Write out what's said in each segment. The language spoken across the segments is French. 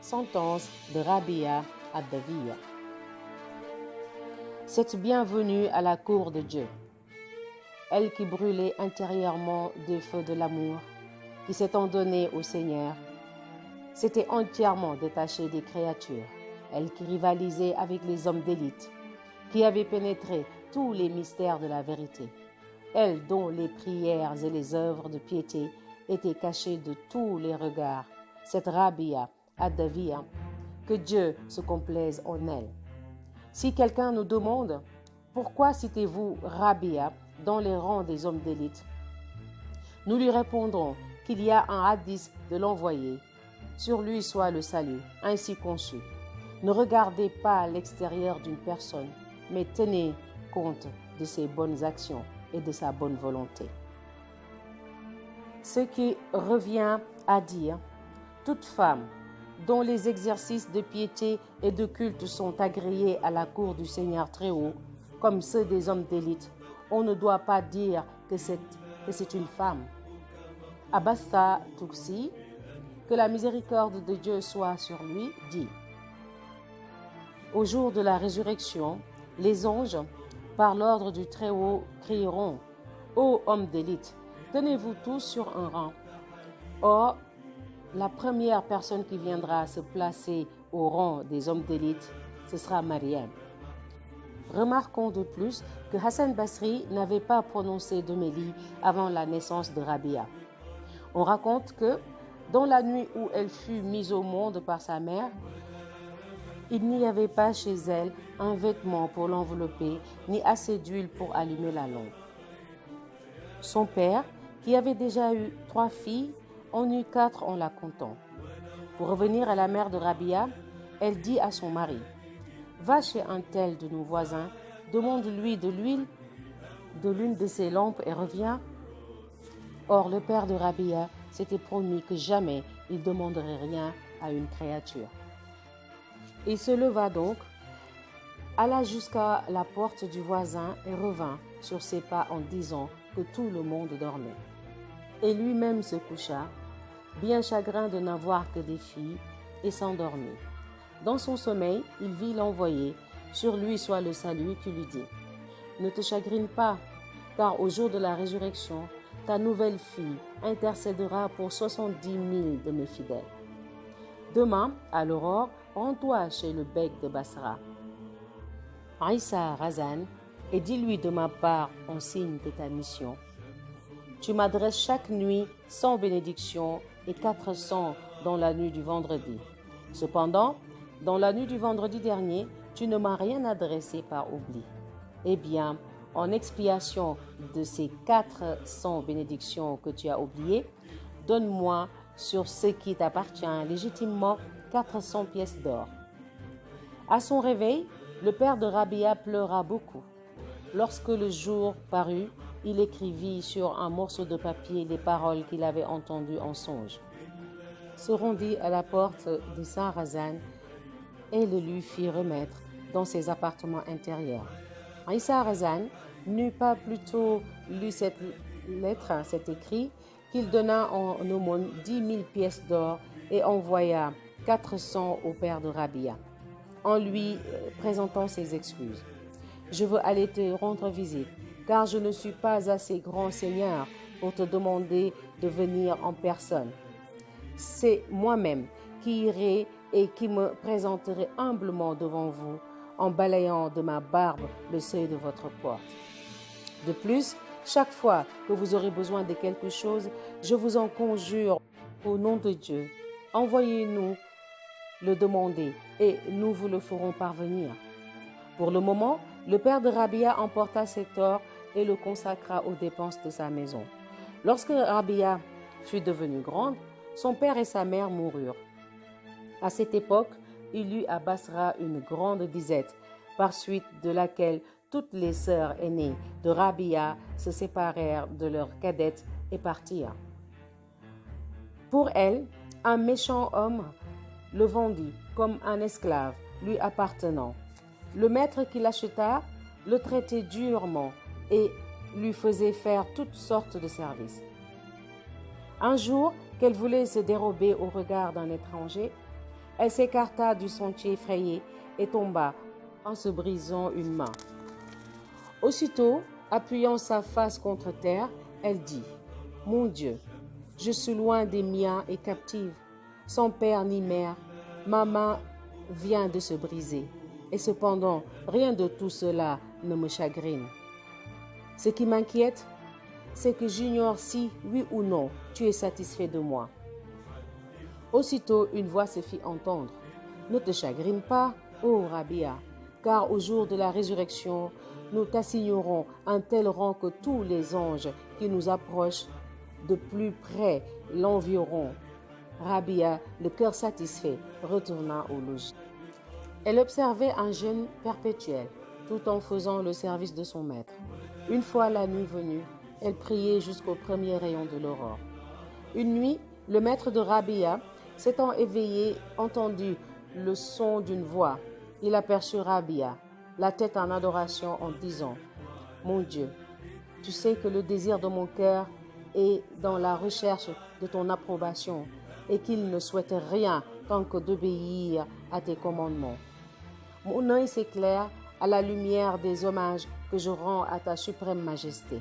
Sentence de Rabia Adawiya. Cette bienvenue à la cour de Dieu, elle qui brûlait intérieurement des feux de l'amour, qui s'étant donnée au Seigneur, s'était entièrement détachée des créatures, elle qui rivalisait avec les hommes d'élite, qui avait pénétré tous les mystères de la vérité, elle dont les prières et les œuvres de piété étaient cachées de tous les regards, cette Rabia Adawiya, que Dieu se complaise en elle. Si quelqu'un nous demande pourquoi citez-vous Rabia dans les rangs des hommes d'élite, nous lui répondrons qu'il y a un hadith de l'envoyé, sur lui soit le salut, ainsi conçu. Ne regardez pas l'extérieur d'une personne, mais tenez compte de ses bonnes actions et de sa bonne volonté. Ce qui revient à dire, toute femme dont les exercices de piété et de culte sont agréés à la cour du Seigneur Très-Haut, comme ceux des hommes d'élite, on ne doit pas dire que c'est une femme. Abbas Tuksi, que la miséricorde de Dieu soit sur lui, dit: au jour de la résurrection, les anges, par l'ordre du Très-Haut, crieront: ô hommes d'élite, tenez-vous tous sur un rang. Or, la première personne qui viendra se placer au rang des hommes d'élite, ce sera Mariam. Remarquons de plus que Hassan Basri n'avait pas prononcé de Mélie avant la naissance de Rabia. On raconte que, dans la nuit où elle fut mise au monde par sa mère, il n'y avait pas chez elle un vêtement pour l'envelopper, ni assez d'huile pour allumer la lampe. Son père, qui avait déjà eu 3 filles, en eut 4 en la comptant. Pour revenir à la mère de Rabia, elle dit à son mari: va chez un tel de nos voisins, demande-lui de l'huile de l'une de ses lampes et reviens. Or, le père de Rabia s'était promis que jamais il demanderait rien à une créature. Il se leva donc, alla jusqu'à la porte du voisin et revint sur ses pas en disant que tout le monde dormait. Et lui-même se coucha, bien chagrin de n'avoir que des filles, et s'endormit. Dans son sommeil, il vit l'envoyé, sur lui soit le salut, qui lui dit: ne te chagrine pas, car au jour de la résurrection, ta nouvelle fille intercédera pour 70 000 de mes fidèles. Demain, à l'aurore, rends-toi chez le beg de Basra, Aïssa Razan, et dis-lui de ma part en signe de ta mission: tu m'adresses chaque nuit 100 bénédictions et 400 dans la nuit du vendredi. Cependant, dans la nuit du vendredi dernier, tu ne m'as rien adressé par oubli. Eh bien, en expiation de ces 400 bénédictions que tu as oubliées, donne-moi sur ce qui t'appartient légitimement 400 pièces d'or. À son réveil, le père de Rabia pleura beaucoup. Lorsque le jour parut, il écrivit sur un morceau de papier les paroles qu'il avait entendues en songe. Se rendit à la porte de Saint-Razan et le lui fit remettre dans ses appartements intérieurs. Aïssa Razan n'eut pas plutôt lu cette lettre, cet écrit, qu'il donna en aumône 10 000 pièces d'or et envoya 400 au père de Rabia, en lui présentant ses excuses. Je veux aller te rendre visite, car je ne suis pas assez grand seigneur pour te demander de venir en personne. C'est moi-même qui irai et qui me présenterai humblement devant vous, en balayant de ma barbe le seuil de votre porte. De plus, chaque fois que vous aurez besoin de quelque chose, je vous en conjure au nom de Dieu, envoyez-nous le demander et nous vous le ferons parvenir. Pour le moment, le père de Rabia emporta cet or et le consacra aux dépenses de sa maison. Lorsque Rabia fut devenue grande, son père et sa mère moururent. À cette époque, il eut à Basra une grande disette, par suite de laquelle toutes les sœurs aînées de Rabia se séparèrent de leurs cadettes et partirent. Pour elle, un méchant homme le vendit comme un esclave lui appartenant. Le maître qui l'acheta le traitait durement et lui faisait faire toutes sortes de services. Un jour, qu'elle voulait se dérober au regard d'un étranger, Elle s'écarta du sentier frayé et tomba en se brisant une main. Aussitôt, appuyant sa face contre terre, elle dit « Mon Dieu, je suis loin des miens et captive, sans père ni mère. Ma main vient de se briser. Et cependant, rien de tout cela ne me chagrine. Ce qui m'inquiète, c'est que j'ignore si, oui ou non, tu es satisfait de moi. » Aussitôt, une voix se fit entendre. « Ne te chagrine pas, ô Rabia, car au jour de la résurrection, nous t'assignerons un tel rang que tous les anges qui nous approchent de plus près l'envieront. » Rabia, le cœur satisfait, retourna au logis. Elle observait un jeûne perpétuel, tout en faisant le service de son maître. Une fois la nuit venue, elle priait jusqu'au premier rayon de l'aurore. Une nuit, le maître de Rabia, s'étant éveillé, entendit le son d'une voix. Il aperçut Rabia, la tête en adoration, en disant « Mon Dieu, tu sais que le désir de mon cœur est dans la recherche de ton approbation et qu'il ne souhaite rien tant que d'obéir à tes commandements. Mon œil s'éclaire à la lumière des hommages que je rends à ta suprême majesté.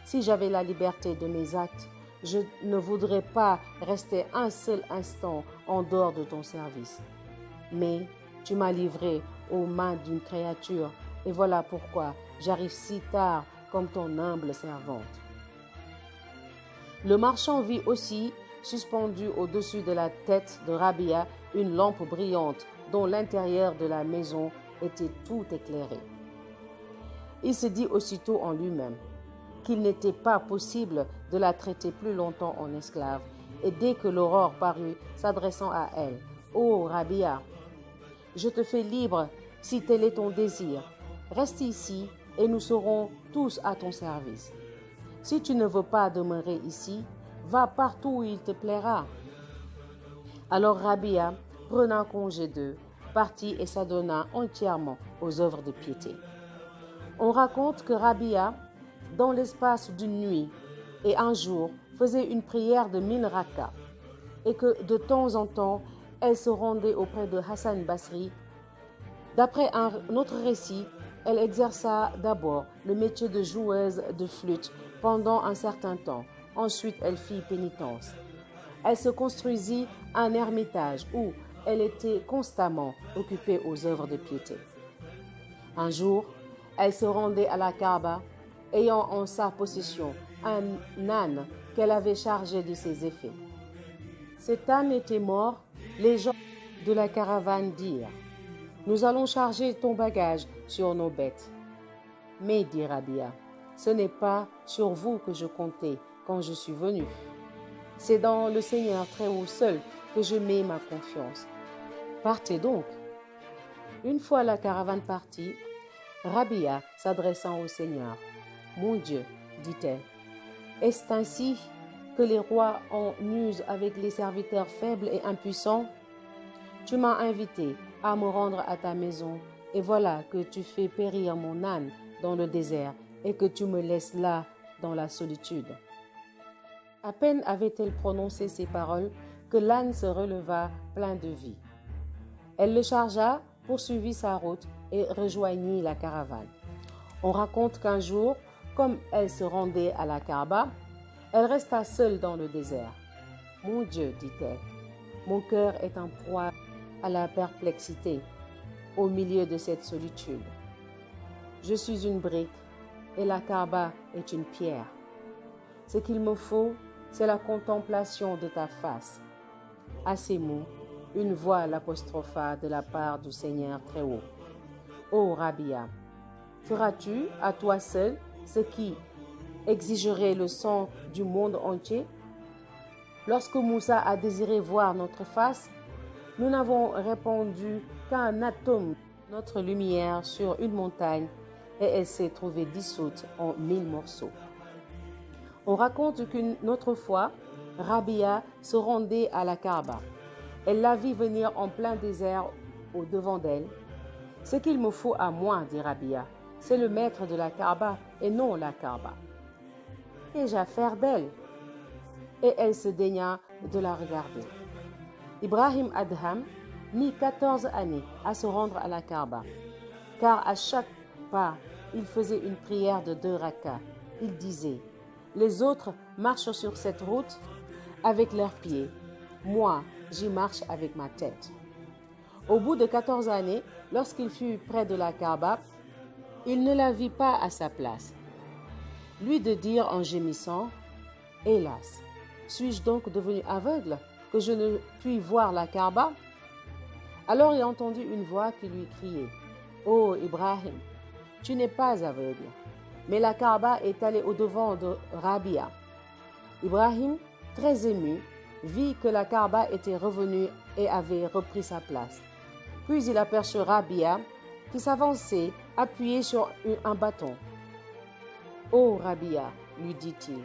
Si j'avais la liberté de mes actes, je ne voudrais pas rester un seul instant en dehors de ton service. Mais tu m'as livré aux mains d'une créature, et voilà pourquoi j'arrive si tard comme ton humble servante. » Le marchand vit aussi, suspendue au-dessus de la tête de Rabia, une lampe brillante dont l'intérieur de la maison était tout éclairé. Il se dit aussitôt en lui-même qu'il n'était pas possible de la traiter plus longtemps en esclave, et dès que l'aurore parut, s'adressant à elle, « Ô Rabia, je te fais libre si tel est ton désir. Reste ici et nous serons tous à ton service. Si tu ne veux pas demeurer ici, va partout où il te plaira. » Alors Rabia, prenant congé d'eux, partit et s'adonna entièrement aux œuvres de piété. On raconte que Rabia, dans l'espace d'une nuit et un jour, faisait une prière de 1000 rakas et que de temps en temps, elle se rendait auprès de Hassan Basri. D'après un autre récit, elle exerça d'abord le métier de joueuse de flûte pendant un certain temps. Ensuite, elle fit pénitence. Elle se construisit un ermitage où elle était constamment occupée aux œuvres de piété. Un jour, elle se rendait à la Kaaba, ayant en sa possession un âne qu'elle avait chargé de ses effets. Cet âne était mort. Les gens de la caravane dirent « Nous allons charger ton bagage sur nos bêtes. » Mais, dit Rabia, ce n'est pas sur vous que je comptais quand je suis venue. C'est dans le Seigneur Très-Haut seul que je mets ma confiance. Partez donc. Une fois la caravane partie, Rabia, s'adressant au Seigneur, « Mon Dieu, dit-elle, est-ce ainsi que les rois en usent avec les serviteurs faibles et impuissants? Tu m'as invité à me rendre à ta maison, et voilà que tu fais périr mon âne dans le désert et que tu me laisses là dans la solitude. » À peine avait-elle prononcé ces paroles que l'âne se releva plein de vie. Elle le chargea, poursuivit sa route et rejoignit la caravane. On raconte qu'un jour, comme elle se rendait à la Kaaba, elle resta seule dans le désert. « Mon Dieu, dit-elle, mon cœur est en proie à la perplexité au milieu de cette solitude. Je suis une brique et la Kaaba est une pierre. Ce qu'il me faut, c'est la contemplation de ta face. » À ces mots, une voix l'apostropha de la part du Seigneur Très-Haut. « Ô Rabia, feras-tu à toi seul ce qui exigerait le sang du monde entier? Lorsque Moussa a désiré voir notre face, nous n'avons répandu qu'un atome de notre lumière sur une montagne et elle s'est trouvée dissoute en 1000 morceaux. » On raconte qu'une autre fois, Rabia se rendait à la Kaaba. Elle la vit venir en plein désert au-devant d'elle. « Ce qu'il me faut à moi, dit Rabia, c'est le maître de la Kaaba et non la Kaaba. Qu'ai-je à faire d'elle? » Et elle se daigna de la regarder. Ibrahim Adham mit 14 années à se rendre à la Kaaba, car à chaque pas, il faisait une prière de 2 rakas. Il disait, « Les autres marchent sur cette route avec leurs pieds. Moi, j'y marche avec ma tête. » Au bout de 14 années, lorsqu'il fut près de la Kaaba, il ne la vit pas à sa place. Lui de dire en gémissant, « Hélas, suis-je donc devenu aveugle que je ne puis voir la Kaaba ?» Alors il entendit une voix qui lui criait, « Oh Ibrahim, tu n'es pas aveugle, mais la Kaaba est allée au-devant de Rabia. » Ibrahim, très ému, vit que la Kaaba était revenue et avait repris sa place. Puis il aperçut Rabia qui s'avançait appuyé sur un bâton. « Oh Rabia, lui dit-il,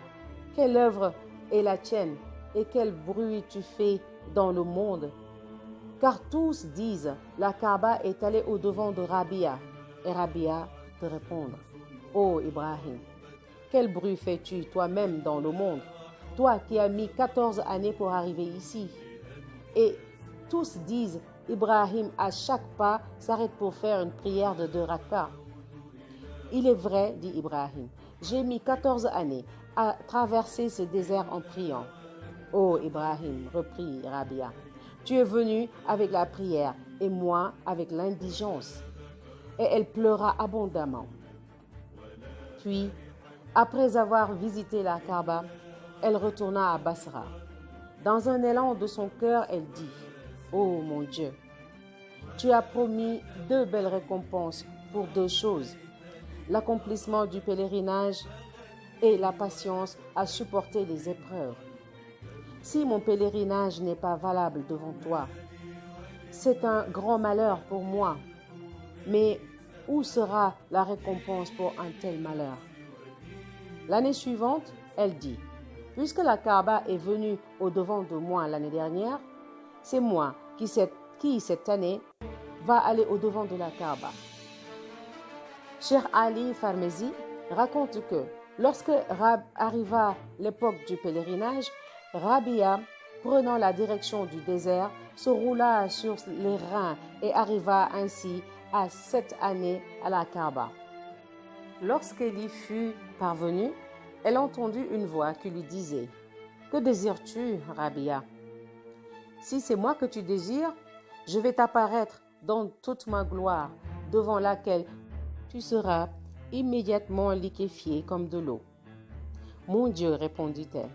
quelle œuvre est la tienne et quel bruit tu fais dans le monde? Car tous disent, la Kaaba est allée au-devant de Rabia. » Et Rabia de répondre, « Oh Ibrahim, quel bruit fais-tu toi-même dans le monde, toi qui as mis 14 années pour arriver ici? » Et tous disent, Ibrahim à chaque pas s'arrête pour faire une prière de 2 rakas. « Il est vrai, dit Ibrahim, j'ai mis 14 années à traverser ce désert en priant. »« Oh Ibrahim, reprit Rabia, tu es venu avec la prière et moi avec l'indigence. » Et elle pleura abondamment. Puis, après avoir visité la Kaaba, elle retourna à Basra. Dans un élan de son cœur, elle dit, « Oh mon Dieu, tu as promis 2 belles récompenses pour 2 choses, l'accomplissement du pèlerinage et la patience à supporter les épreuves. Si mon pèlerinage n'est pas valable devant toi, c'est un grand malheur pour moi. Mais où sera la récompense pour un tel malheur? » L'année suivante, elle dit, « Puisque la Kaaba est venue au-devant de moi l'année dernière, c'est moi qui cette année va aller au-devant de la Kaaba. » Cheikh Ali Farmezi raconte que lorsque arriva l'époque du pèlerinage, Rabia, prenant la direction du désert, se roula sur les reins et arriva ainsi à 7 années à la Kaaba. Lorsqu'elle y fut parvenue, elle entendit une voix qui lui disait, « Que désires-tu, Rabia? Si c'est moi que tu désires, je vais t'apparaître dans toute ma gloire, devant laquelle tu seras immédiatement liquéfié comme de l'eau. » « Mon Dieu, répondit-elle,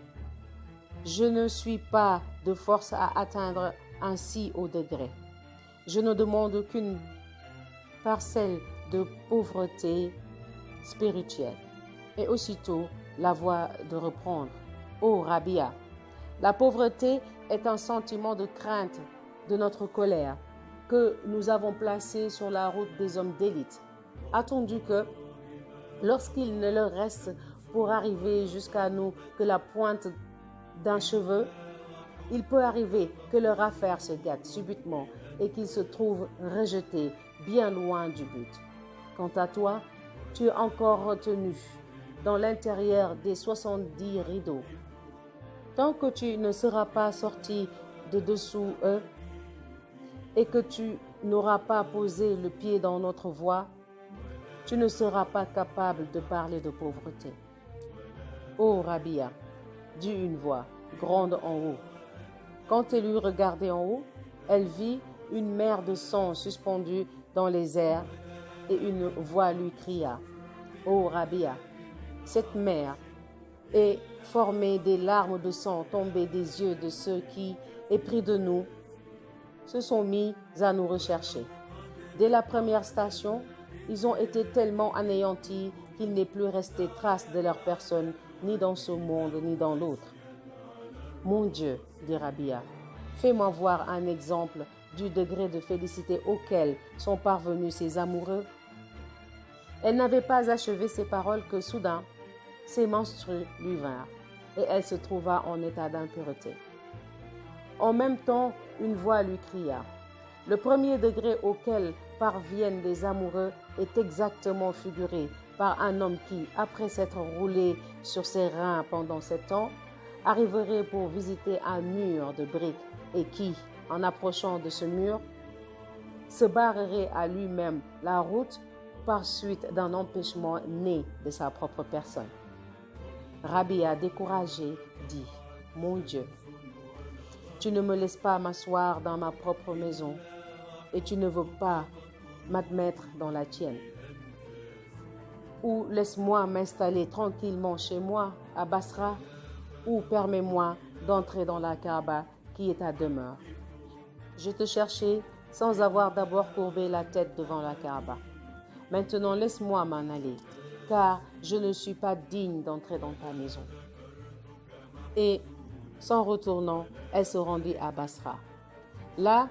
je ne suis pas de force à atteindre un si haut degré. Je ne demande qu'une parcelle de pauvreté spirituelle. » Et aussitôt, la voix de reprendre, « Oh Rabia, la pauvreté est un sentiment de crainte de notre colère que nous avons placé sur la route des hommes d'élite, attendu que, lorsqu'il ne leur reste pour arriver jusqu'à nous que la pointe d'un cheveu, il peut arriver que leur affaire se gâte subitement et qu'ils se trouvent rejetés bien loin du but. Quant à toi, tu es encore retenu dans l'intérieur des 70 rideaux. Tant que tu ne seras pas sorti de dessous eux et que tu n'auras pas posé le pied dans notre voie, tu ne seras pas capable de parler de pauvreté. » « Oh Rabia, dit une voix grande en haut. Quand elle eut regardé en haut, elle vit une mer de sang suspendue dans les airs et une voix lui cria, « Oh Rabia, cette mer est formée des larmes de sang tombées des yeux de ceux qui, épris de nous, se sont mis à nous rechercher. Dès la première station, ils ont été tellement anéantis qu'il n'est plus resté trace de leur personne ni dans ce monde ni dans l'autre. Mon Dieu, dit Rabia, fais-moi voir un exemple du degré de félicité auquel sont parvenus ces amoureux. » Elle n'avait pas achevé ces paroles que soudain, ses menstrues lui vinrent et elle se trouva en état d'impureté. En même temps, une voix lui cria, « Le premier degré auquel parviennent les amoureux est exactement figuré par un homme qui, après s'être roulé sur ses reins pendant 7 ans, arriverait pour visiter un mur de briques et qui, en approchant de ce mur, se barrerait à lui-même la route par suite d'un empêchement né de sa propre personne. Rabia, découragé, dit « Mon Dieu, tu ne me laisses pas m'asseoir dans ma propre maison et tu ne veux pas m'admettre dans la tienne. Ou laisse-moi m'installer tranquillement chez moi à Basra, ou permets-moi d'entrer dans la Kaaba qui est ta demeure. Je te cherchais sans avoir d'abord courbé la tête devant la Kaaba. Maintenant laisse-moi m'en aller, car je ne suis pas digne d'entrer dans ta maison. » Et, s'en retournant, elle se rendit à Basra. Là,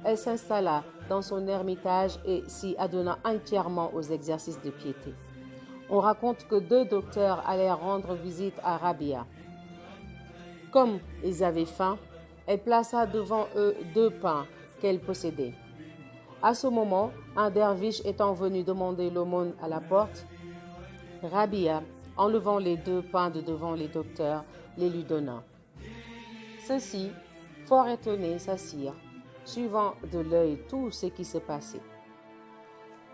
elle s'installa dans son ermitage et s'y adonna entièrement aux exercices de piété. On raconte que 2 docteurs allèrent rendre visite à Rabia. Comme ils avaient faim, elle plaça devant eux 2 pains qu'elle possédait. À ce moment, un derviche étant venu demander l'aumône à la porte, Rabia, enlevant les 2 pains de devant les docteurs, les lui donna. Ceux-ci, fort étonnés, s'assirent, suivant de l'œil tout ce qui se passait.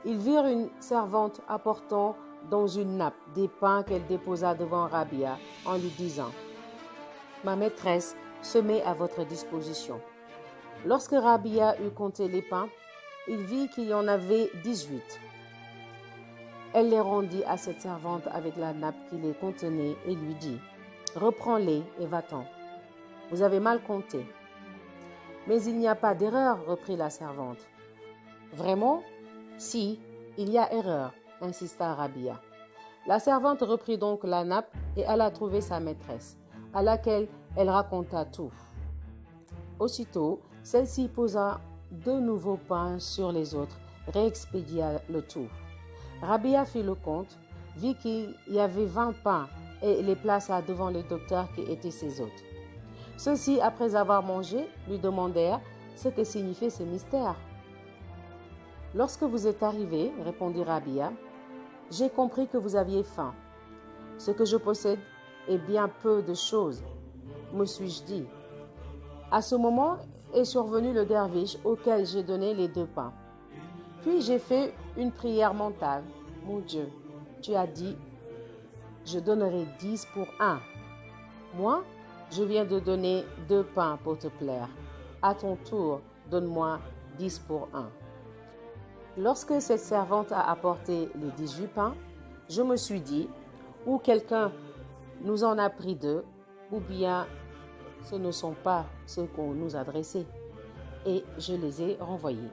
Ils virent une servante apportant dans une nappe des pains qu'elle déposa devant Rabia en lui disant « Ma maîtresse se met à votre disposition. » Lorsque Rabia eut compté les pains, il vit qu'il y en avait 18. Elle les rendit à cette servante avec la nappe qui les contenait et lui dit « Reprends-les et va-t'en. Vous avez mal compté. » « Mais il n'y a pas d'erreur, reprit la servante. « Vraiment ? Si, il y a erreur, insista Rabia. La servante reprit donc la nappe et alla trouver sa maîtresse, à laquelle elle raconta tout. Aussitôt, celle-ci posa 2 nouveaux pains sur les autres, réexpédia le tout. Rabia fit le compte, vit qu'il y avait 20 pains et les plaça devant le docteur qui étaient ses hôtes. Ceux-ci, après avoir mangé, lui demandèrent ce que signifiait ce mystère. « Lorsque vous êtes arrivés, répondit Rabia, j'ai compris que vous aviez faim. Ce que je possède est bien peu de choses, me suis-je dit. À ce moment est survenu le derviche auquel j'ai donné les 2 pains. Puis j'ai fait une prière mentale. Mon Dieu, tu as dit, je donnerai 10 pour 1. Moi, je viens de donner 2 pains pour te plaire. À ton tour, donne-moi 10 pour 1. Lorsque cette servante a apporté les 18 pains, je me suis dit, ou quelqu'un nous en a pris 2, ou bien ce ne sont pas ceux qu'on nous adressait, et je les ai renvoyés.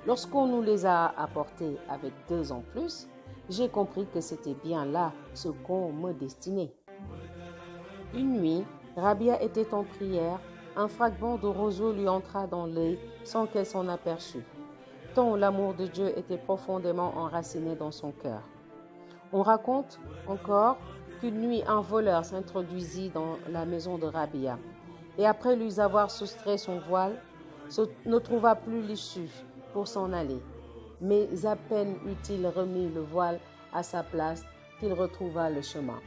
Lorsqu'on nous les a apportés avec 2 en plus, j'ai compris que c'était bien là ce qu'on me destinait. Une nuit, Rabia était en prière, un fragment de roseau lui entra dans l'œil sans qu'elle s'en aperçût, tant l'amour de Dieu était profondément enraciné dans son cœur. On raconte encore qu'une nuit, un voleur s'introduisit dans la maison de Rabia et après lui avoir soustrait son voile, ne trouva plus l'issue pour s'en aller. Mais à peine eut-il remis le voile à sa place qu'il retrouva le chemin.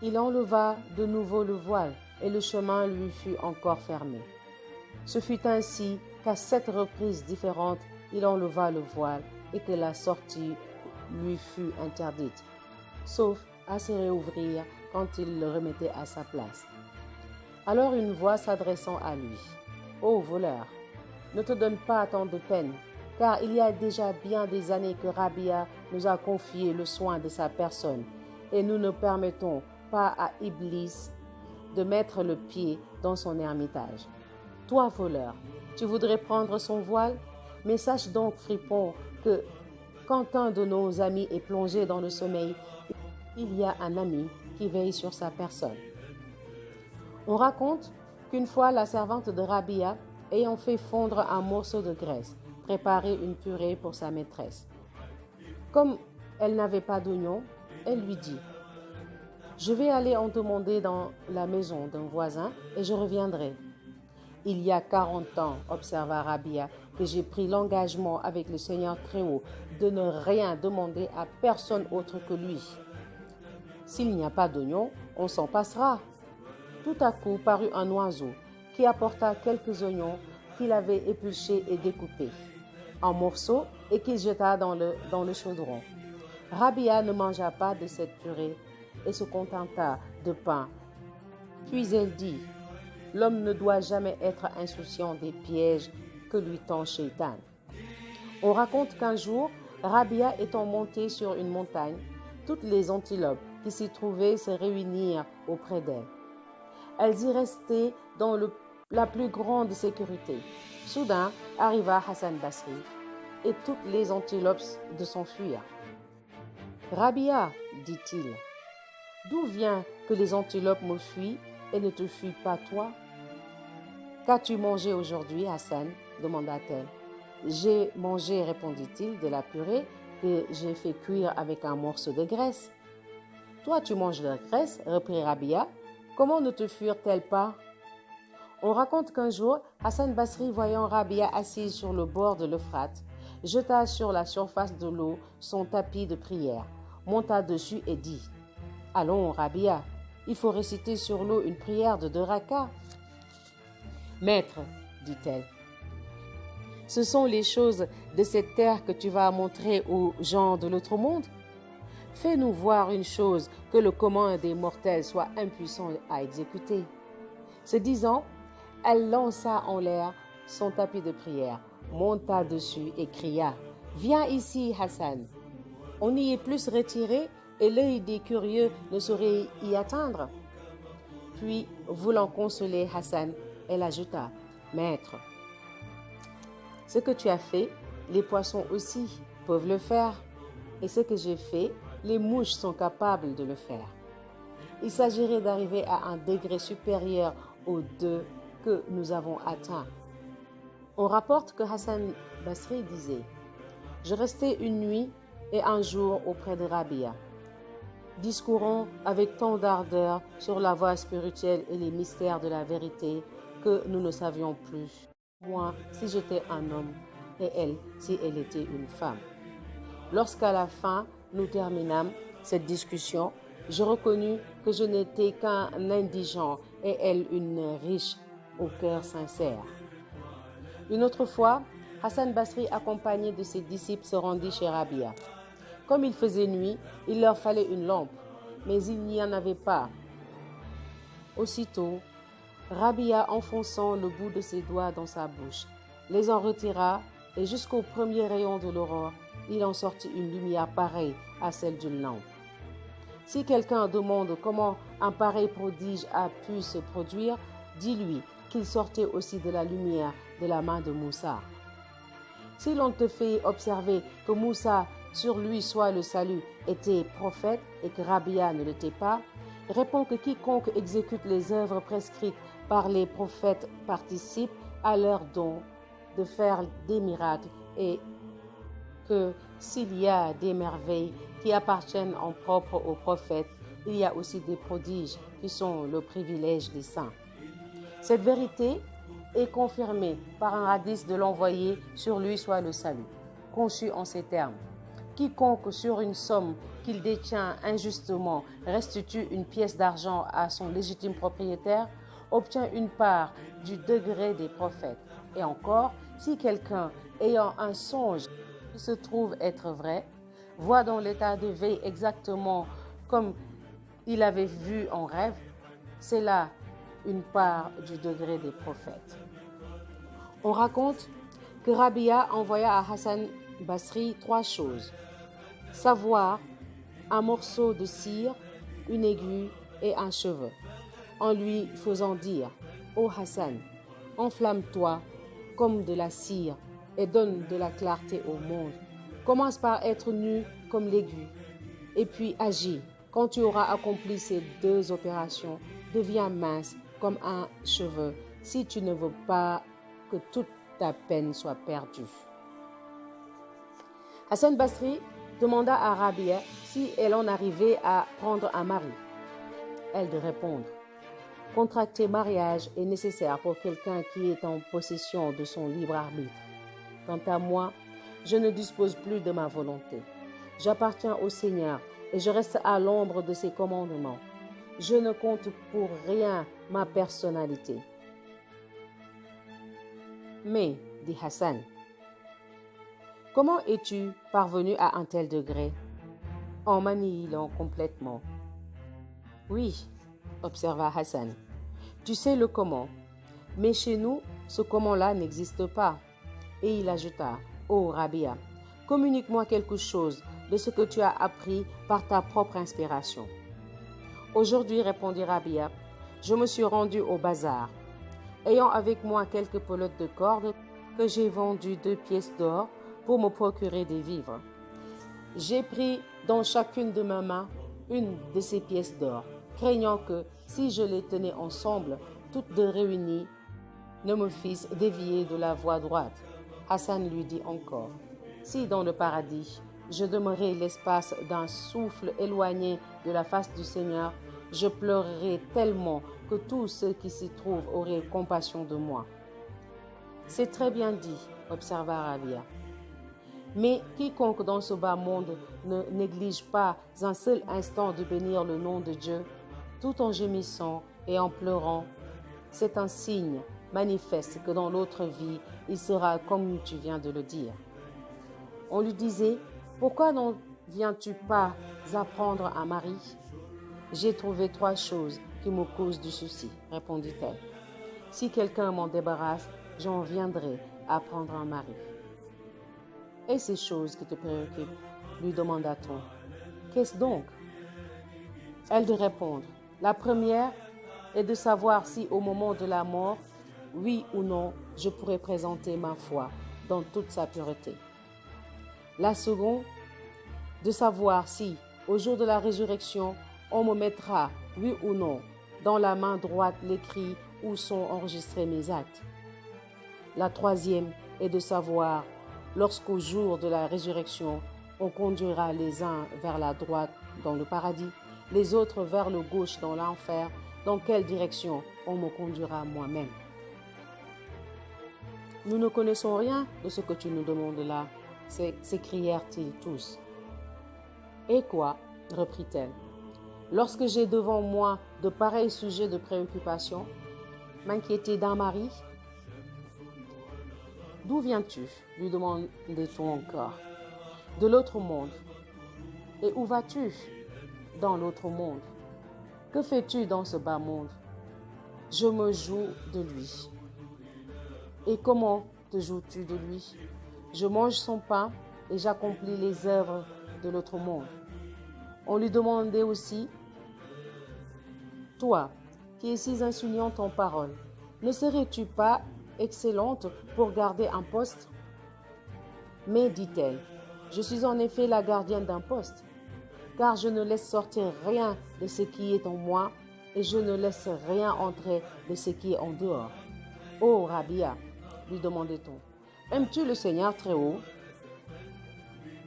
Il enleva de nouveau le voile et le chemin lui fut encore fermé. Ce fut ainsi qu'à 7 reprises différentes, il enleva le voile et que la sortie lui fut interdite, sauf à se réouvrir quand il le remettait à sa place. Alors une voix s'adressant à lui, « Ô voleur, ne te donne pas tant de peine, car il y a déjà bien des années que Rabia nous a confié le soin de sa personne, et nous ne permettons pas à Iblis de mettre le pied dans son ermitage. Toi, voleur, tu voudrais prendre son voile, mais sache donc, fripon, que quand un de nos amis est plongé dans le sommeil, il y a un ami qui veille sur sa personne. » On raconte qu'une fois la servante de Rabia, ayant fait fondre un morceau de graisse, préparait une purée pour sa maîtresse. Comme elle n'avait pas d'oignon, elle lui dit « Je vais aller en demander dans la maison d'un voisin et je reviendrai. » « Il y a 40 ans, observa Rabia, que j'ai pris l'engagement avec le Seigneur Très-Haut de ne rien demander à personne autre que lui. S'il n'y a pas d'oignon, on s'en passera. » Tout à coup parut un oiseau qui apporta quelques oignons qu'il avait épluchés et découpés en morceaux et qu'il jeta dans le chaudron. Rabia ne mangea pas de cette purée et se contenta de pain. Puis elle dit, l'homme ne doit jamais être insouciant des pièges que lui tend Shaitan. On raconte qu'un jour, Rabia étant montée sur une montagne, toutes les antilopes qui s'y trouvaient se réunirent auprès d'elle. Elles y restaient dans la plus grande sécurité. Soudain arriva Hassan Basri et toutes les antilopes de s'enfuir. Rabia, dit-il, d'où vient que les antilopes me fuient et ne te fuient pas toi? Qu'as-tu mangé aujourd'hui, Hassan? Demanda-t-elle. J'ai mangé, répondit-il, de la purée que j'ai fait cuire avec un morceau de graisse. Toi, tu manges de la graisse, reprit Rabia. Comment ne te fuirent-elles pas? On raconte qu'un jour, Hassan Basri, voyant Rabia assise sur le bord de l'Euphrate, jeta sur la surface de l'eau son tapis de prière, monta dessus et dit « Allons, Rabia, il faut réciter sur l'eau une prière de 2 rakas. » « Maître, dit-elle, ce sont les choses de cette terre que tu vas montrer aux gens de l'autre monde. Fais-nous voir une chose que le commun des mortels soit impuissant à exécuter. » Ce disant, elle lança en l'air son tapis de prière, monta dessus et cria « Viens ici, Hassan !» On y est plus retiré et l'œil des curieux ne saurait y atteindre. Puis, voulant consoler Hassan, elle ajouta « Maître, ce que tu as fait, les poissons aussi peuvent le faire, et ce que j'ai fait, les mouches sont capables de le faire. Il s'agirait d'arriver à un degré supérieur aux 2 que nous avons atteints. » On rapporte que Hassan Basri disait « Je restais une nuit et un jour auprès de Rabia, discourant avec tant d'ardeur sur la voie spirituelle et les mystères de la vérité que nous ne savions plus, moi si j'étais un homme et elle si elle était une femme. Lorsqu'à la fin nous terminâmes cette discussion, je reconnus que je n'étais qu'un indigent et elle une riche au cœur sincère. » Une autre fois, Hassan Basri, accompagné de ses disciples, se rendit chez Rabia. Comme il faisait nuit, il leur fallait une lampe, mais il n'y en avait pas. Aussitôt, Rabia, enfonçant le bout de ses doigts dans sa bouche, les en retira et jusqu'au premier rayon de l'aurore, il en sortit une lumière pareille à celle d'une lampe. Si quelqu'un demande comment un pareil prodige a pu se produire, dis-lui qu'il sortait aussi de la lumière de la main de Moussa. Si l'on te fait observer que Moussa, sur lui soit le salut, était prophète et que Rabia ne l'était pas, réponds que quiconque exécute les œuvres prescrites par les prophètes participe à leur don de faire des miracles et que s'il y a des merveilles qui appartiennent en propre aux prophètes, il y a aussi des prodiges qui sont le privilège des saints. Cette vérité est confirmée par un hadith de l'envoyé sur lui soit le salut, conçu en ces termes. Quiconque sur une somme qu'il détient injustement restitue une pièce d'argent à son légitime propriétaire, obtient une part du degré des prophètes. Et encore, si quelqu'un ayant un songe qui se trouve être vrai, voit dans l'état de veille exactement comme il avait vu en rêve, c'est là une part du degré des prophètes. On raconte que Rabia envoya à Hassan Basri 3 choses: savoir, un morceau de cire, une aiguille et un cheveu, en lui faisant dire « Ô Hassan, enflamme-toi comme de la cire et donne de la clarté au monde. Commence par être nu comme l'aiguille, et puis agis. Quand tu auras accompli ces 2 opérations, deviens mince comme un cheveu, si tu ne veux pas que toute ta peine soit perdue. » Hassan Basri demanda à Rabia si elle en arrivait à prendre un mari. Elle de répondre: contracter mariage est nécessaire pour quelqu'un qui est en possession de son libre arbitre. Quant à moi, je ne dispose plus de ma volonté. J'appartiens au Seigneur et je reste à l'ombre de ses commandements. Je ne compte pour rien ma personnalité. Mais, dit Hassan, comment es-tu parvenu à un tel degré? En m'annihilant complètement. Oui, observa Hassan. Tu sais le comment. Mais chez nous, ce comment-là n'existe pas. Et il ajouta, oh Rabia, communique-moi quelque chose de ce que tu as appris par ta propre inspiration. Aujourd'hui, répondit Rabia, je me suis rendu au bazar, ayant avec moi quelques pelotes de corde que j'ai vendues 2 pièces d'or pour me procurer des vivres. J'ai pris dans chacune de mes mains une de ces pièces d'or, craignant que, si je les tenais ensemble, toutes deux réunies, ne me fissent dévier de la voie droite. Hassan lui dit encore, si dans le paradis, je demeurais l'espace d'un souffle éloigné de la face du Seigneur, je pleurerais tellement que tous ceux qui s'y trouvent auraient compassion de moi. C'est très bien dit, observa Rabia. Mais quiconque dans ce bas monde ne néglige pas un seul instant de bénir le nom de Dieu, tout en gémissant et en pleurant, c'est un signe manifeste que dans l'autre vie, il sera comme tu viens de le dire. On lui disait, pourquoi n'en viens-tu pas apprendre un mari? J'ai trouvé 3 choses qui me causent du souci, répondit-elle. Si quelqu'un m'en débarrasse, j'en viendrai à prendre un mari. Et ces choses qui te préoccupent, lui demanda-t-on. Qu'est-ce donc? Elle de répondre. La première est de savoir si au moment de la mort, oui ou non, je pourrai présenter ma foi dans toute sa pureté. La seconde, de savoir si, au jour de la résurrection, on me mettra, oui ou non, dans la main droite l'écrit où sont enregistrés mes actes. La troisième est de savoir, lorsqu'au jour de la résurrection, on conduira les uns vers la droite dans le paradis, les autres vers le gauche dans l'enfer, dans quelle direction on me conduira moi-même. Nous ne connaissons rien de ce que tu nous demandes là, s'écrièrent-ils tous. Et quoi? Reprit-elle. Lorsque j'ai devant moi de pareils sujets de préoccupation, m'inquiéter d'un mari? D'où viens-tu? Lui demandait-on encore. De l'autre monde. Et où vas-tu? Dans l'autre monde. Que fais-tu dans ce bas monde? Je me joue de lui. Et comment te joues-tu de lui? Je mange son pain et j'accomplis les œuvres de l'autre monde. On lui demandait aussi, toi, qui es si insinuante en parole, ne serais-tu pas excellente pour garder un poste? Mais, dit-elle, je suis en effet la gardienne d'un poste, car je ne laisse sortir rien de ce qui est en moi et je ne laisse rien entrer de ce qui est en dehors. Oh, Rabia, lui demandait-on, aimes-tu le Seigneur très haut?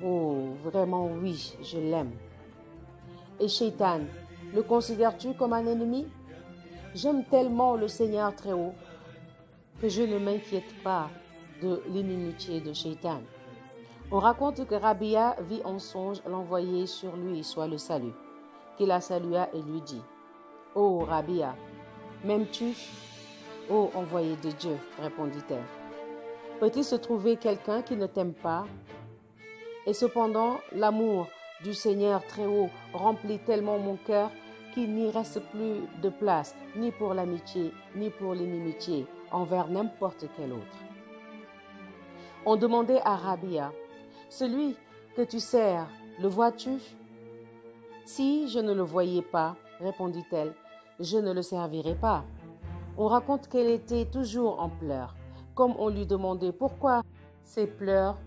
Oh, vraiment oui, je l'aime. Et Shaitan, le considères-tu comme un ennemi? J'aime tellement le Seigneur très haut que je ne m'inquiète pas de l'inimitié de Shaitan. On raconte que Rabia vit en songe l'envoyer sur lui soit le salut, qui la salua et lui dit, oh Rabia, m'aimes-tu? Oh envoyé de Dieu, répondit-elle. Peut-il se trouver quelqu'un qui ne t'aime pas? Et cependant, l'amour du Seigneur très haut remplit tellement mon cœur qu'il n'y reste plus de place ni pour l'amitié ni pour l'inimitié envers n'importe quel autre. On demandait à Rabia, celui que tu sers, le vois-tu? Si je ne le voyais pas, répondit-elle, je ne le servirais pas. On raconte qu'elle était toujours en pleurs. Comme on lui demandait pourquoi ces pleurs,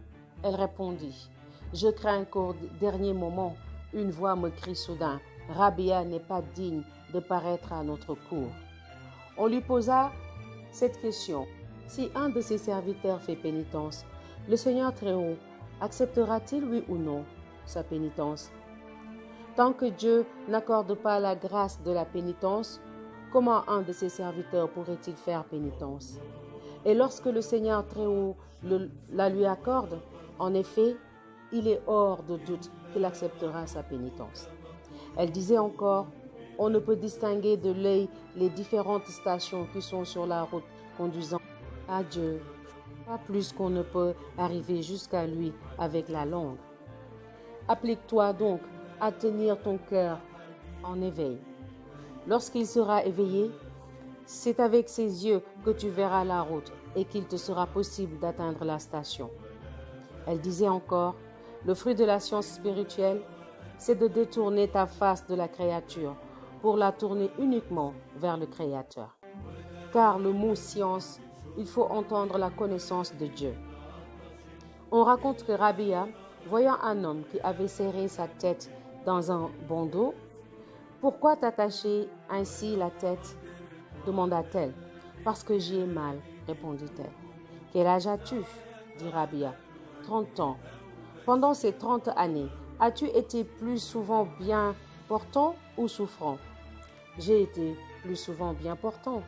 elle répondit, je crains qu'au dernier moment, une voix me crie soudain, Rabia n'est pas digne de paraître à notre cour. On lui posa cette question, si un de ses serviteurs fait pénitence, le Seigneur très haut acceptera-t-il, oui ou non, sa pénitence? Tant que Dieu n'accorde pas la grâce de la pénitence, comment un de ses serviteurs pourrait-il faire pénitence? Et lorsque le Seigneur très haut la lui accorde, en effet, il est hors de doute qu'il acceptera sa pénitence. Elle disait encore, on ne peut distinguer de l'œil les différentes stations qui sont sur la route conduisant à Dieu pas plus qu'on ne peut arriver jusqu'à lui avec la langue. Applique-toi donc à tenir ton cœur en éveil. Lorsqu'il sera éveillé, c'est avec ses yeux que tu verras la route et qu'il te sera possible d'atteindre la station. Elle disait encore, le fruit de la science spirituelle, c'est de détourner ta face de la créature pour la tourner uniquement vers le Créateur. Car le mot science, il faut entendre la connaissance de Dieu. On raconte que Rabia, voyant un homme qui avait serré sa tête dans un bandeau, « Pourquoi t'attacher ainsi la tête ?» demanda-t-elle. « Parce que j'y ai mal, répondit-elle. « Quel âge as-tu » dit Rabia. « 30 ans. Pendant ces 30 années, as-tu été plus souvent bien portant ou souffrant ?» J'ai été plus souvent bien portant.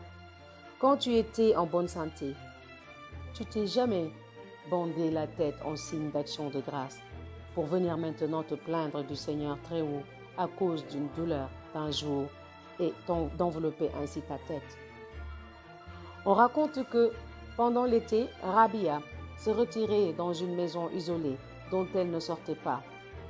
Quand tu étais en bonne santé, tu t'es jamais bandé la tête en signe d'action de grâce pour venir maintenant te plaindre du Seigneur très haut à cause d'une douleur d'un jour et d'envelopper ainsi ta tête. On raconte que pendant l'été, Rabia se retirait dans une maison isolée dont elle ne sortait pas.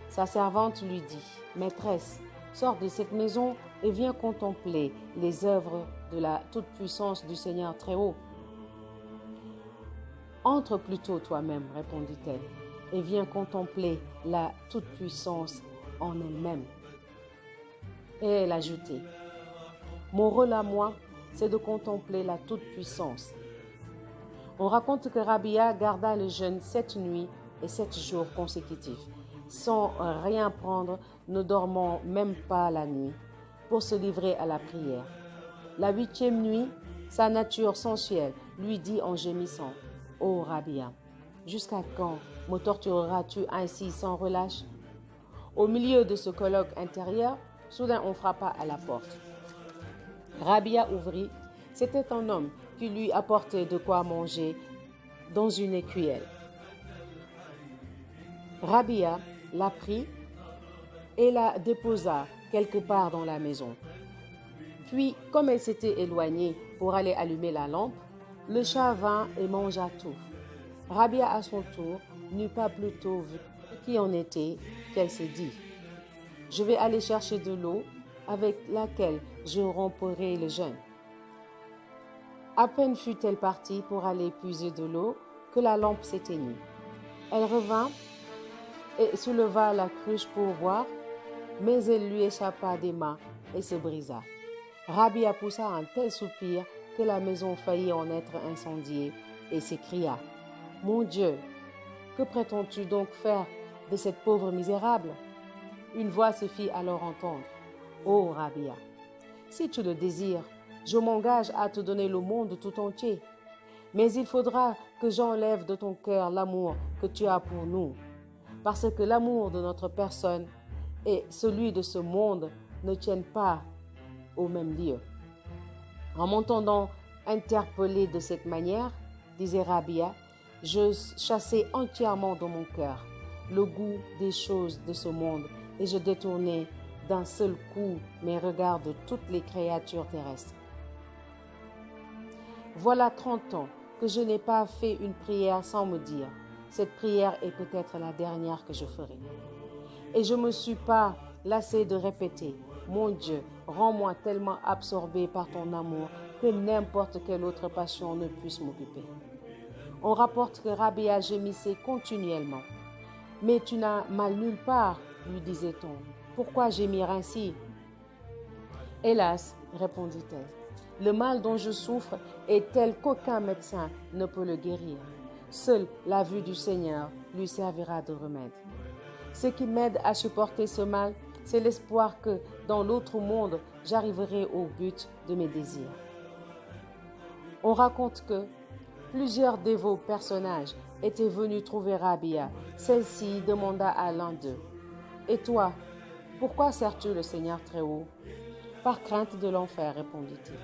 Sa servante lui dit, « Maîtresse, sors de cette maison et viens contempler les œuvres de la toute-puissance du Seigneur très haut. » « Entre plutôt toi-même, répondit-elle, et viens contempler la toute-puissance en elle-même. Et elle ajoutait, « Mon rôle à moi, c'est de contempler la toute-puissance. » On raconte que Rabia garda le jeûne 7 nuits et 7 jours consécutifs, sans rien prendre, ne dormant même pas la nuit, pour se livrer à la prière. La 8e nuit, sa nature sensuelle lui dit en gémissant, « Ô Rabia, jusqu'à quand me tortureras-tu ainsi sans relâche ?» Au milieu de ce colloque intérieur, soudain on frappa à la porte. Rabia ouvrit. C'était un homme qui lui apportait de quoi manger dans une écuelle. Rabia la prit et la déposa quelque part dans la maison. Puis, comme elle s'était éloignée pour aller allumer la lampe, le chat vint et mangea tout. Rabia, à son tour, n'eut pas plus tôt vu qui en était qu'elle se dit « Je vais aller chercher de l'eau avec laquelle je romprai le jeûne. » À peine fut-elle partie pour aller puiser de l'eau que la lampe s'éteignit. Elle revint et souleva la cruche pour boire, mais elle lui échappa des mains et se brisa. Rabia poussa un tel soupir que la maison faillit en être incendiée et s'écria « Mon Dieu, que prétends-tu donc faire de cette pauvre misérable ?» Une voix se fit alors entendre. « Ô Rabia, si tu le désires, je m'engage à te donner le monde tout entier. Mais il faudra que j'enlève de ton cœur l'amour que tu as pour nous, parce que l'amour de notre personne et celui de ce monde ne tiennent pas au même lieu. » En m'entendant interpeller de cette manière, disait Rabia, je chassais entièrement de mon cœur le goût des choses de ce monde et je détournais d'un seul coup mes regards de toutes les créatures terrestres. Voilà 30 ans que je n'ai pas fait une prière sans me dire, cette prière est peut-être la dernière que je ferai. Et je ne me suis pas lassée de répéter, mon Dieu, rends-moi tellement absorbé par ton amour que n'importe quelle autre passion ne puisse m'occuper. On rapporte que Rabia gémissait continuellement. « Mais tu n'as mal nulle part, lui disait-on. Pourquoi gémir ainsi ?» « Hélas, répondit-elle, le mal dont je souffre est tel qu'aucun médecin ne peut le guérir. Seule la vue du Seigneur lui servira de remède. Ce qui m'aide à supporter ce mal, c'est l'espoir que, dans l'autre monde, j'arriverai au but de mes désirs. » On raconte que plusieurs dévots personnages étaient venus trouver Rabia. Celle-ci demanda à l'un d'eux, « Et toi, pourquoi sers-tu le Seigneur très haut ?»« Par crainte de l'enfer, répondit-il. »«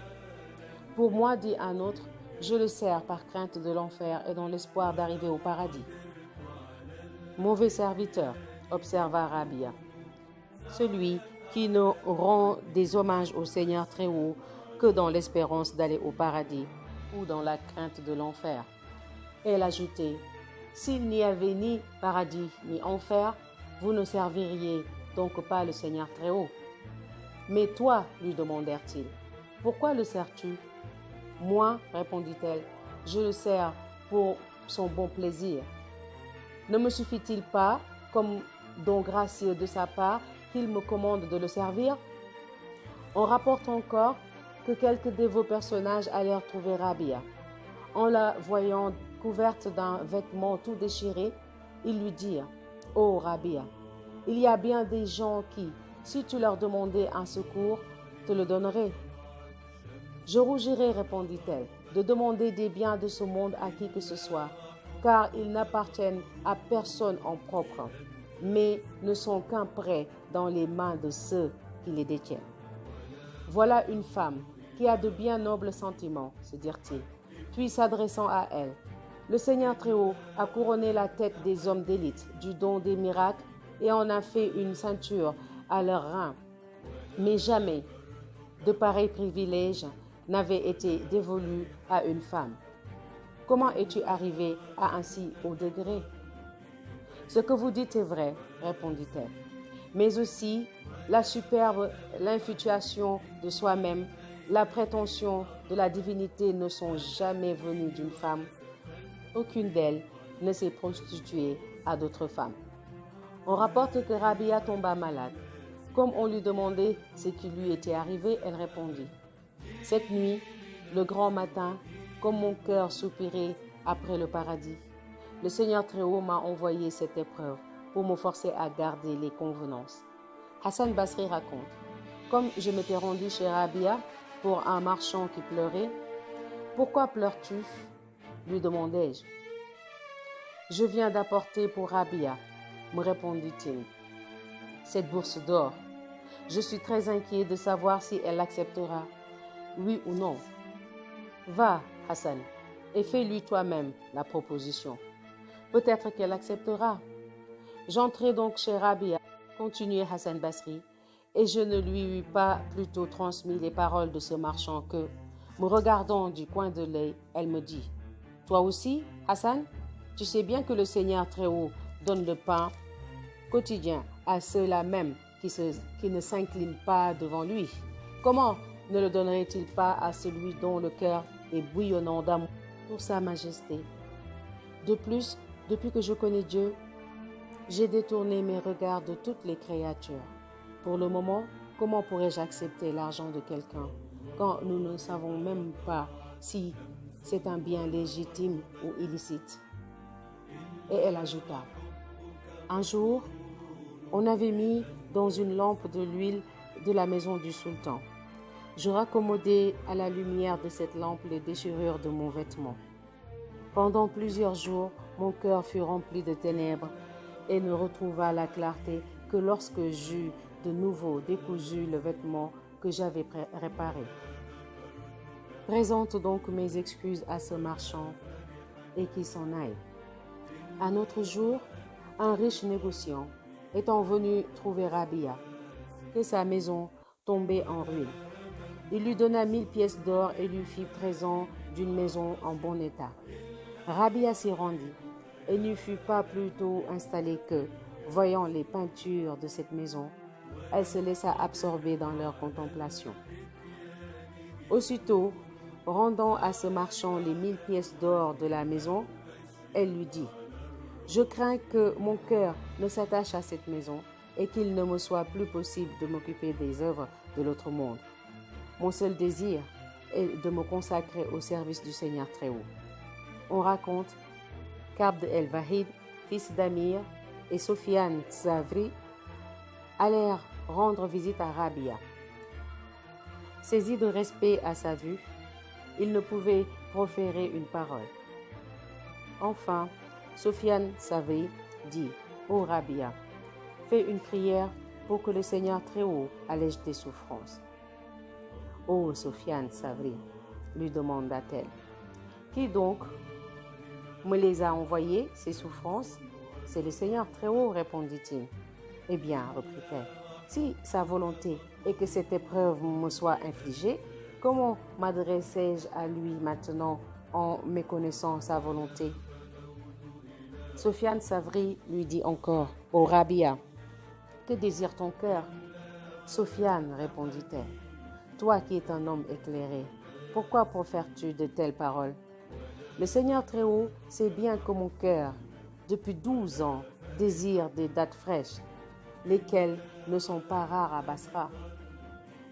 Pour moi, dit un autre, je le sers par crainte de l'enfer et dans l'espoir d'arriver au paradis. »« Mauvais serviteur, observa Rabia, celui qui ne rend des hommages au Seigneur très haut que dans l'espérance d'aller au paradis ou dans la crainte de l'enfer. » Elle ajoutait, s'il n'y avait ni paradis ni enfer, vous ne serviriez donc pas le Seigneur très haut. Mais toi, lui demandèrent-ils, pourquoi le sers-tu? Moi, répondit-elle, je le sers pour son bon plaisir. Ne me suffit-il pas, comme don gracieux de sa part, qu'il me commande de le servir? On rapporte encore que quelques dévots personnages allèrent trouver Rabia. En la voyant couverte d'un vêtement tout déchiré, ils lui dirent, « Ô Rabia, il y a bien des gens qui, si tu leur demandais un secours, te le donneraient. » « Je rougirais, répondit-elle, de demander des biens de ce monde à qui que ce soit, car ils n'appartiennent à personne en propre, mais ne sont qu'un prêt dans les mains de ceux qui les détiennent. Voilà une femme qui a de bien nobles sentiments, se dirent-ils. Puis s'adressant à elle, le Seigneur Très-Haut a couronné la tête des hommes d'élite du don des miracles et en a fait une ceinture à leurs reins. Mais jamais de pareils privilèges n'avaient été dévolus à une femme. Comment es-tu arrivé à un si haut degré? Ce que vous dites est vrai, répondit-elle. Mais aussi la superbe, l'infatuation de soi-même, la prétention de la divinité ne sont jamais venues d'une femme. Aucune d'elles ne s'est prostituée à d'autres femmes. On rapporte que Rabia tomba malade. Comme on lui demandait ce qui lui était arrivé, elle répondit, « Cette nuit, le grand matin, comme mon cœur soupirait après le paradis, le Seigneur Très-Haut m'a envoyé cette épreuve pour me forcer à garder les convenances. » Hassan Basri raconte, « Comme je m'étais rendu chez Rabia pour un marchand qui pleurait, « Pourquoi pleures-tu » lui demandai-je. « Je viens d'apporter pour Rabia, » me répondit-il, « cette bourse d'or. Je suis très inquiet de savoir si elle l'acceptera, oui ou non. Va, Hassan, et fais-lui toi-même la proposition. Peut-être qu'elle acceptera. » J'entrai donc chez Rabia, continuait Hassan Basri, et je ne lui eus pas plutôt transmis les paroles de ce marchand que, me regardant du coin de l'œil, elle me dit, « Toi aussi, Hassan, tu sais bien que le Seigneur Très-Haut donne le pain quotidien à ceux-là même qui ne s'inclinent pas devant lui. Comment ne le donnerait-il pas à celui dont le cœur est bouillonnant d'amour pour sa majesté? De plus, depuis que je connais Dieu, j'ai détourné mes regards de toutes les créatures. Pour le moment, comment pourrais-je accepter l'argent de quelqu'un quand nous ne savons même pas si c'est un bien légitime ou illicite? » Et elle ajouta, « Un jour, on avait mis dans une lampe de l'huile de la maison du sultan. Je raccommodai à la lumière de cette lampe les déchirures de mon vêtement. Pendant plusieurs jours, mon cœur fut rempli de ténèbres et ne retrouva la clarté que lorsque j'eus de nouveau décousu le vêtement que j'avais réparé. Présente donc mes excuses à ce marchand et qu'il s'en aille. » Un autre jour, un riche négociant étant venu trouver Rabia, que sa maison tombait en ruine. Il lui donna 1000 pièces d'or et lui fit présent d'une maison en bon état. Rabia s'y rendit et n'y fut pas plus tôt installée que, voyant les peintures de cette maison, elle se laissa absorber dans leur contemplation. Aussitôt, rendant à ce marchand les 1000 pièces d'or de la maison, elle lui dit, « Je crains que mon cœur ne s'attache à cette maison et qu'il ne me soit plus possible de m'occuper des œuvres de l'autre monde. Mon seul désir est de me consacrer au service du Seigneur Très-Haut. » On raconte qu'Abd el-Wahid, fils d'Amir, et Sofiane Tzavri allèrent rendre visite à Rabia. Saisi de respect à sa vue, il ne pouvait proférer une parole. Enfin, Sofiane Tzavri dit, « Ô Rabia, fais une prière pour que le Seigneur Très-Haut allège tes souffrances. » « Ô Sofiane Tzavri, lui demanda-t-elle, qui donc me les a envoyées, ces souffrances? C'est le Seigneur Très-Haut, répondit-il. Eh bien, reprit-elle, si sa volonté est que cette épreuve me soit infligée, comment m'adresserai-je à lui maintenant en méconnaissant sa volonté? Sofiane Savri lui dit encore, « Ô Rabia, que désire ton cœur ?» Sofiane, répondit-elle, « Toi qui es un homme éclairé, pourquoi profères-tu de telles paroles? Le Seigneur Très-Haut sait bien que mon cœur, depuis 12 ans, désire des dattes fraîches, lesquelles ne sont pas rares à Basra.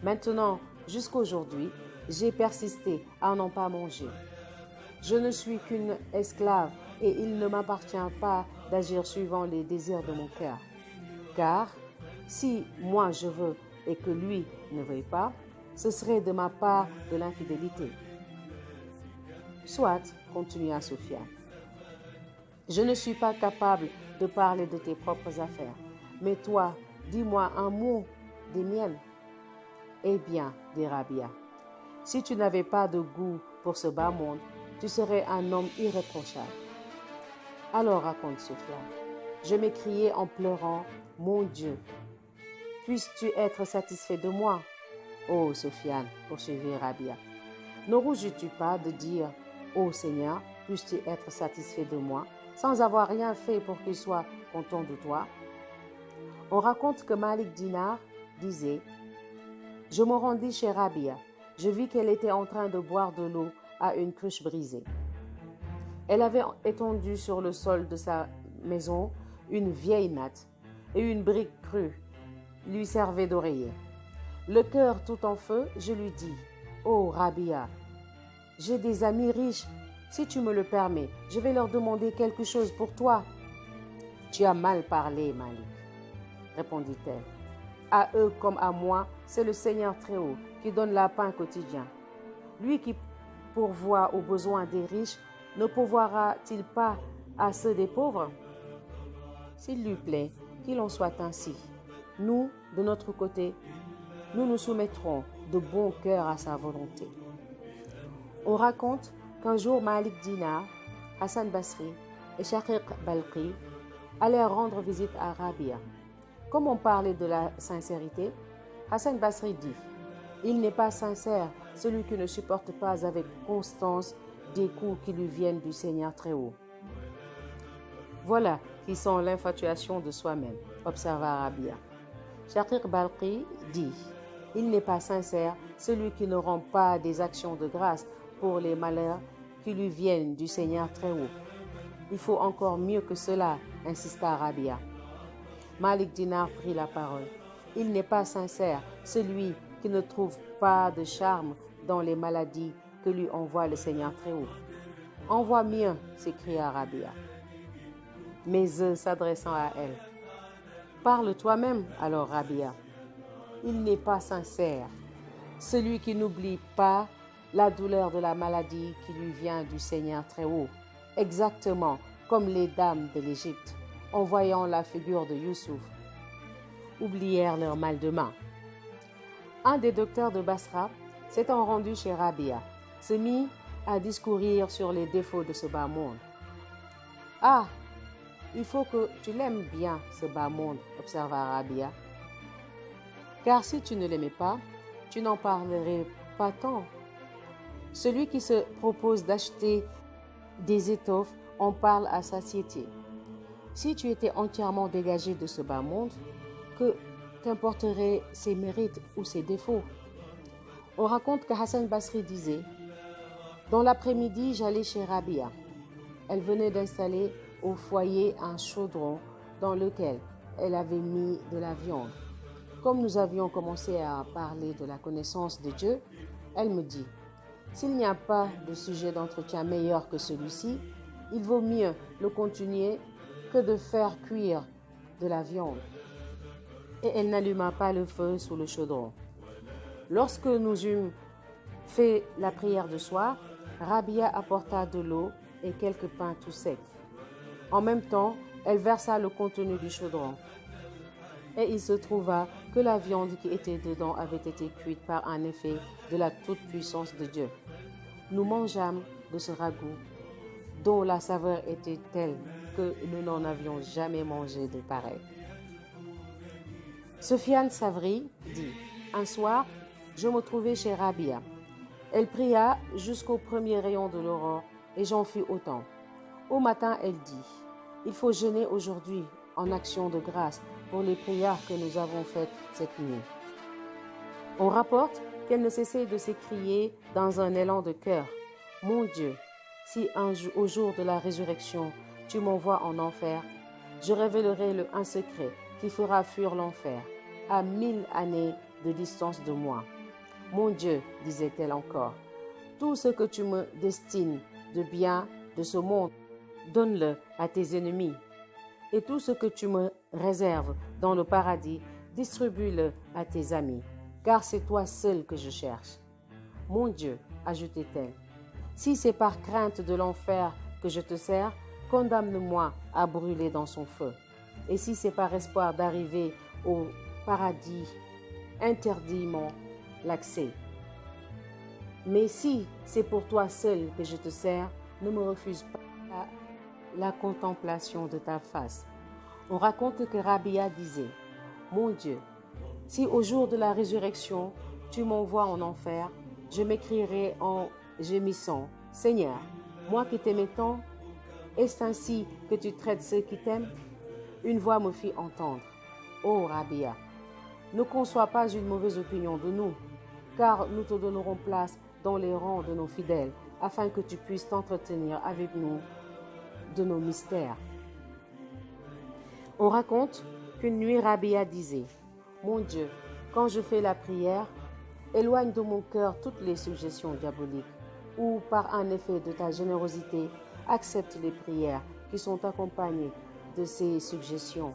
Maintenant, jusqu'aujourd'hui, j'ai persisté à n'en pas manger. Je ne suis qu'une esclave et il ne m'appartient pas d'agir suivant les désirs de mon cœur. Car si moi je veux et que lui ne veuille pas, ce serait de ma part de l'infidélité. » Soit, continua Sofiane, je ne suis pas capable de parler de tes propres affaires, mais toi, dis-moi un mot des miennes. Eh bien, dit Rabia, si tu n'avais pas de goût pour ce bas monde, tu serais un homme irréprochable. Alors raconte Sofiane, je m'écriai en pleurant, mon Dieu, puisses-tu être satisfait de moi? Ô Sofiane, poursuivit Rabia, ne rougis-tu pas de dire, ô Seigneur, puisses-tu être satisfait de moi, sans avoir rien fait pour qu'il soit content de toi? On raconte que Malik Dinar disait, je me rendis chez Rabia. Je vis qu'elle était en train de boire de l'eau à une cruche brisée. Elle avait étendu sur le sol de sa maison une vieille natte et une brique crue lui servait d'oreiller. Le cœur tout en feu, je lui dis, « Oh Rabia, j'ai des amis riches. Si tu me le permets, je vais leur demander quelque chose pour toi. » « Tu as mal parlé, Malik, répondit-elle. À eux comme à moi, c'est le Seigneur Très-Haut qui donne la pain quotidien. Lui qui pourvoit aux besoins des riches, ne pourvoira-t-il pas à ceux des pauvres? S'il lui plaît, qu'il en soit ainsi. Nous, de notre côté, nous nous soumettrons de bon cœur à sa volonté. On raconte qu'un jour Malik Dinar, Hassan Basri et Shaqiq Balqi allèrent rendre visite à Rabia. Comme on parlait de la sincérité, Hassan Basri dit, « Il n'est pas sincère celui qui ne supporte pas avec constance des coups qui lui viennent du Seigneur Très-Haut. » Voilà qui sont l'infatuation de soi-même, observa Rabia. Shaqiq Balqi dit, « Il n'est pas sincère celui qui ne rend pas des actions de grâce pour les malheurs qui lui viennent du Seigneur Très-Haut. » Il faut encore mieux que cela, insista Rabia. Malik Dinar prit la parole. « Il n'est pas sincère celui qui ne trouve pas de charme dans les maladies que lui envoie le Seigneur Très-Haut. »« Envoie mieux, s'écria Rabia. Mais s'adressant à elle, « Parle toi-même alors, Rabia. Il n'est pas sincère celui qui n'oublie pas la douleur de la maladie qui lui vient du Seigneur Très-Haut, exactement comme les dames de l'Égypte, en voyant la figure de Youssouf, oublièrent leur mal de main. » Un des docteurs de Basra, s'étant rendu chez Rabia, se mit à discourir sur les défauts de ce bas monde. « Ah, il faut que tu l'aimes bien, ce bas monde, observa Rabia. Car si tu ne l'aimais pas, tu n'en parlerais pas tant. Celui qui se propose d'acheter des étoffes en parle à satiété. Si tu étais entièrement dégagé de ce bas monde, que t'importeraient ses mérites ou ses défauts? On raconte que Hassan Basri disait, « Dans l'après-midi, j'allais chez Rabia. Elle venait d'installer au foyer un chaudron dans lequel elle avait mis de la viande. Comme nous avions commencé à parler de la connaissance de Dieu, elle me dit, « S'il n'y a pas de sujet d'entretien meilleur que celui-ci, il vaut mieux le continuer que de faire cuire de la viande. » Et elle n'alluma pas le feu sous le chaudron. Lorsque nous eûmes fait la prière de soir, Rabia apporta de l'eau et quelques pains tout secs. En même temps, elle versa le contenu du chaudron. Et il se trouva que la viande qui était dedans avait été cuite par un effet de la toute-puissance de Dieu. Nous mangeâmes de ce ragoût, dont la saveur était telle que nous n'en avions jamais mangé de pareil. Sofiane Savri dit, « Un soir, je me trouvais chez Rabia. Elle pria jusqu'au premier rayon de l'aurore et j'en fis autant. Au matin, elle dit, Il faut jeûner aujourd'hui en action de grâce pour les prières que nous avons faites cette nuit. On rapporte qu'elle ne cessait de s'écrier dans un élan de cœur: Mon Dieu, si au jour de la résurrection, tu m'envoies en enfer, je révélerai un secret qui fera fuir l'enfer à 1000 années de distance de moi. Mon Dieu, disait-elle encore, tout ce que tu me destines de bien de ce monde, donne-le à tes ennemis. Et tout ce que tu me réserves dans le paradis, distribue-le à tes amis, car c'est toi seul que je cherche. Mon Dieu, ajoutait-elle, si c'est par crainte de l'enfer que je te sers, condamne-moi à brûler dans son feu. Et si c'est par espoir d'arriver au paradis, interdis-moi l'accès. Mais si c'est pour toi seul que je te sers, ne me refuse pas la contemplation de ta face. On raconte que Rabia disait: Mon Dieu, si au jour de la résurrection, tu m'envoies en enfer, je m'écrierai en gémissant: Seigneur, moi qui t'aimais tant, est-ce ainsi que tu traites ceux qui t'aiment? Une voix me fit entendre: Ô Rabia, ne conçois pas une mauvaise opinion de nous, car nous te donnerons place dans les rangs de nos fidèles, afin que tu puisses t'entretenir avec nous de nos mystères. On raconte qu'une nuit Rabia disait: Mon Dieu, quand je fais la prière, éloigne de mon cœur toutes les suggestions diaboliques, ou par un effet de ta générosité, accepte les prières qui sont accompagnées de ces suggestions.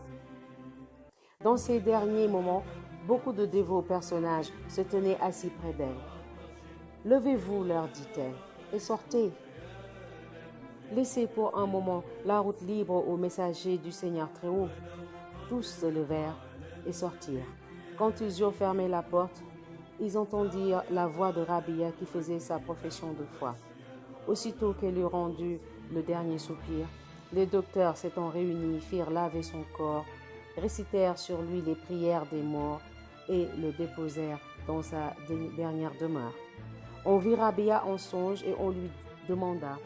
Dans ces derniers moments, beaucoup de dévots personnages se tenaient assis près d'elle. Levez-vous, leur dit-elle, et sortez. Laissez pour un moment la route libre aux messagers du Seigneur Très-Haut. Tous se levèrent et sortirent. Quand ils eurent fermé la porte, ils entendirent la voix de Rabia qui faisait sa profession de foi. Aussitôt qu'elle eut rendu le dernier soupir, les docteurs s'étant réunis firent laver son corps, récitèrent sur lui les prières des morts et le déposèrent dans sa dernière demeure. On vit Rabia en songe et on lui demanda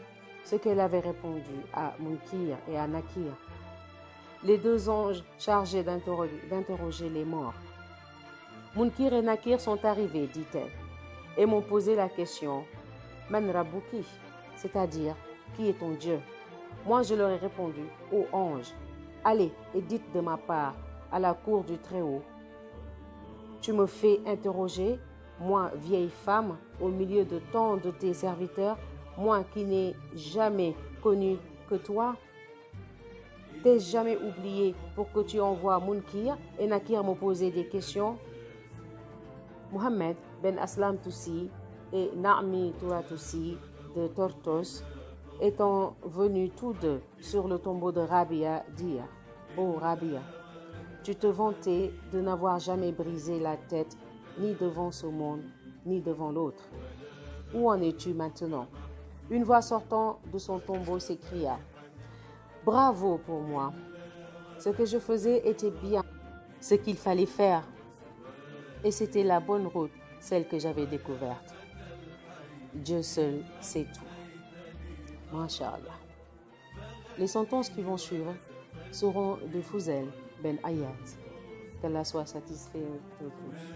ce qu'elle avait répondu à Munkir et à Nakir, les deux anges chargés d'interroger les morts. Munkir et Nakir sont arrivés, dit-elle, et m'ont posé la question: Man Rabbuki, c'est-à-dire, qui est ton Dieu? Moi, je leur ai répondu: Ô ange, allez et dites de ma part à la cour du Très-Haut: Tu me fais interroger, moi, vieille femme, au milieu de tant de tes serviteurs, moi qui n'ai jamais connu que toi? T'ai-je jamais oublié pour que tu envoies Munkir et Nakir me poser des questions? Mohamed Ben Aslam Toussi et Naami Touratoussi de Tortos étant venus tous deux sur le tombeau de Rabia dire: Ô Rabia, tu te vantais de n'avoir jamais brisé la tête ni devant ce monde, ni devant l'autre. Où en es-tu maintenant? Une voix sortant de son tombeau s'écria: Bravo pour moi! Ce que je faisais était bien ce qu'il fallait faire. Et c'était la bonne route, celle que j'avais découverte. Dieu seul sait tout. Masha'Allah. Les sentences qui vont suivre seront de Fouzel Ben Ayat. Qu'Allah soit satisfait de tous.